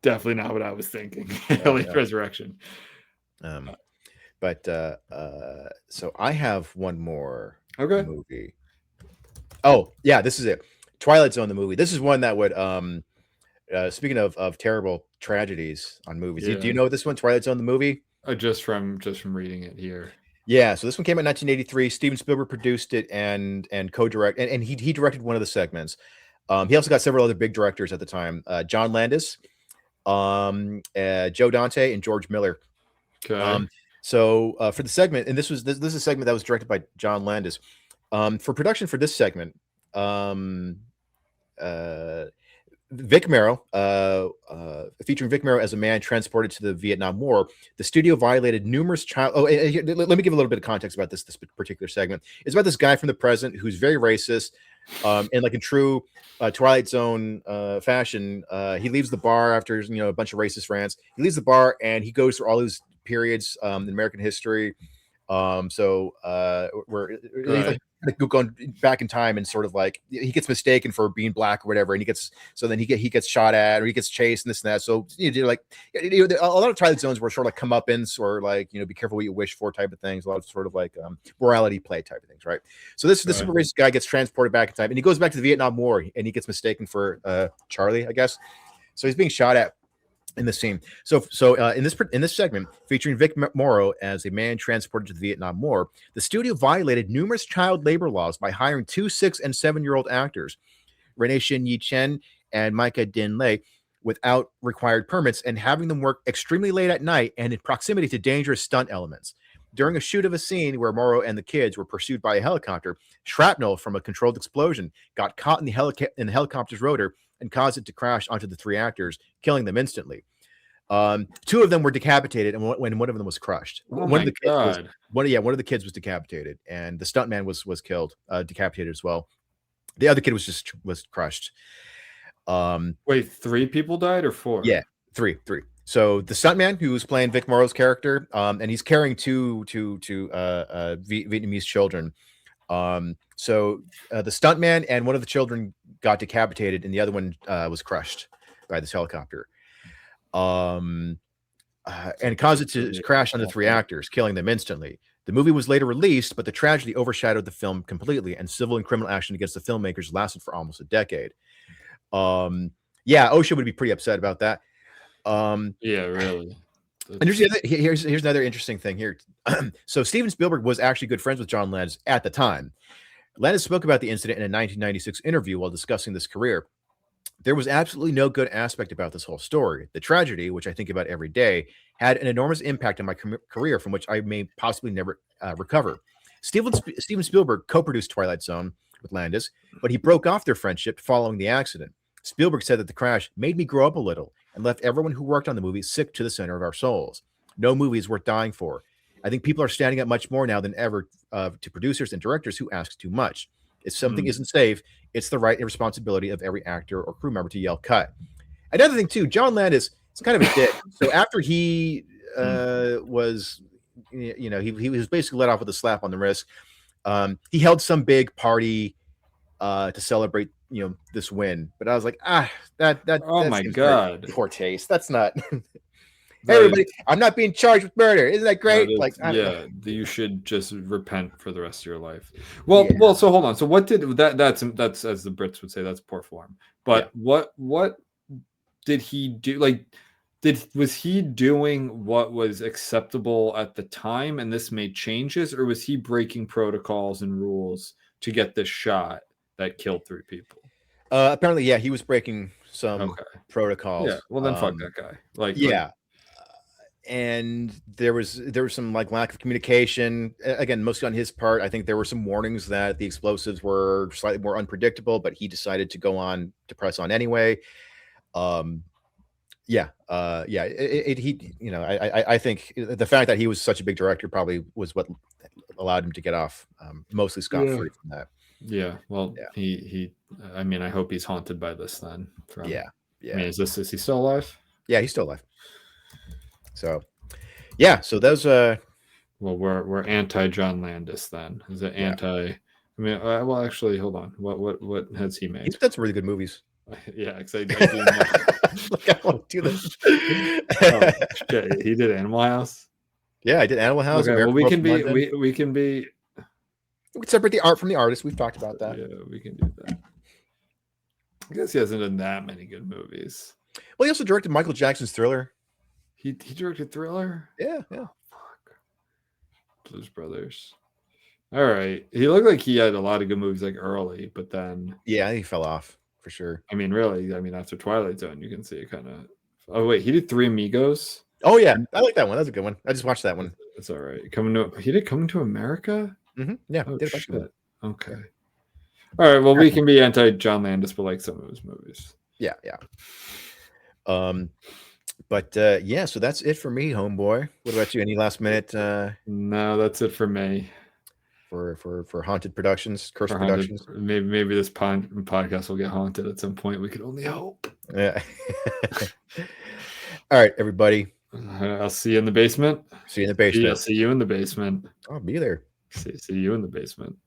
Definitely not what I was thinking. Alien Resurrection. But so I have one more movie. Oh yeah, this is it. Twilight Zone, the movie. This is one that would Speaking of terrible tragedies on movies, do Yeah. you know this one, Twilight Zone, the movie? Just from reading it here. Yeah, so this one came out in 1983. Steven Spielberg produced it and co-direct, and he directed one of the segments. He also got several other big directors at the time: John Landis, Joe Dante, and George Miller. Okay. So for the segment, and this is a segment that was directed by John Landis. For production for this segment, Vic Morrow, featuring Vic Morrow as a man transported to the Vietnam War, the studio violated numerous child. Oh, let me give a little bit of context about this particular segment. It's about this guy from the present who's very racist, and like in true Twilight Zone fashion, he leaves the bar after a bunch of racist rants. He leaves the bar and he goes through all these periods in American history. We're Right. like going back in time and sort of like he gets mistaken for being black or whatever, and he gets shot at or he gets chased and this and that. So like a lot of Twilight Zones were sort of like comeuppance or like be careful what you wish for type of things. A lot of sort of like morality play type of things, right? So this Right. super racist guy gets transported back in time and he goes back to the Vietnam War and he gets mistaken for Charlie, I guess. So he's being shot at in the scene. So in this segment featuring Vic Morrow as a man transported to the Vietnam War, the studio violated numerous child labor laws by hiring 2 6 and 7-year-old actors, Renee Shin Yi Chen and Micah Din Lei, without required permits and having them work extremely late at night and in proximity to dangerous stunt elements. During a shoot of a scene where Morrow and the kids were pursued by a helicopter, shrapnel from a controlled explosion got caught in the helicopter's rotor and caused it to crash onto the 3 actors, killing them instantly. 2 of them were decapitated, and one of them was crushed. Oh One my of the kids God. one of the kids was decapitated, and the stuntman was killed, decapitated as well. The other kid was crushed. Wait, 3 people died or 4? Yeah, three. So the stuntman who was playing Vic Morrow's character, and he's carrying two Vietnamese children. So the stuntman and one of the children got decapitated, and the other one was crushed by this helicopter. And caused it to crash onto 3 actors, killing them instantly. The movie was later released, but the tragedy overshadowed the film completely, and civil and criminal action against the filmmakers lasted for almost a decade. OSHA would be pretty upset about that. Yeah, really. And here's another interesting thing here. So Steven Spielberg was actually good friends with John Landis at the time. Landis spoke about the incident in a 1996 interview while discussing this career. There was absolutely no good aspect about this whole story. The tragedy, which I think about every day, had an enormous impact on my career from which I may possibly never recover. Steven Spielberg co-produced Twilight Zone with Landis, but he broke off their friendship following the accident. Spielberg said that the crash made me grow up a little and left everyone who worked on the movie sick to the center of our souls. No movie is worth dying for. I think people are standing up much more now than ever to producers and directors who ask too much. If something isn't safe, it's the right and responsibility of every actor or crew member to yell cut. Another thing too, John Landis is kind of a dick. So after he was, he was basically let off with a slap on the wrist. He held some big party to celebrate, this win. But I was like, that Oh my God. poor taste. That's not. Hey, everybody, I'm not being charged with murder. Isn't that great? You should just repent for the rest of your life. Well, so hold on. So what did that's as the Brits would say, that's poor form. But what did he do? Like, was he doing what was acceptable at the time and this made changes, or was he breaking protocols and rules to get this shot that killed 3 people? Apparently, he was breaking some protocols. Yeah, well then fuck that guy. And there was some like lack of communication, again, mostly on his part. I think there were some warnings that the explosives were slightly more unpredictable, but he decided to go on to press on anyway. I think the fact that he was such a big director probably was what allowed him to get off mostly scot-free from that. He I mean, I hope he's haunted by this then. I mean, is he still alive? Yeah, he's still alive. So those well, we're anti John Landis then. Is it anti? I mean, well, actually, hold on. What has he made? He's done some really good movies. Yeah, because I do Look, I want to do this. Shit, he did Animal House. Yeah, I did Animal House. Okay, well, we can separate the art from the artist. We've talked about that. Yeah, we can do that. I guess he hasn't done that many good movies. Well, he also directed Michael Jackson's Thriller. He directed Thriller. Yeah. Oh, fuck. Blues Brothers. All right. He looked like he had a lot of good movies like early, but then Yeah, I think he fell off for sure. I mean, really, I mean, after Twilight Zone, you can see it kind of. Oh wait, he did Three Amigos. Oh yeah, I like that one. That's a good one. I just watched that one. It's all right. He did Coming to America. Yeah. Oh did a bunch of them. shit. Okay. All right. Well, we can be anti John Landis, but like some of his movies. Yeah. But yeah, so that's it for me, homeboy. What about you? Any last minute No, that's it for me. For Haunted Productions, Cursed Productions? Maybe this podcast will get haunted at some point. We could only hope. Yeah. All right, everybody. I'll see you in the basement. See you in the basement. I'll see you in the basement. I'll be there. See you in the basement.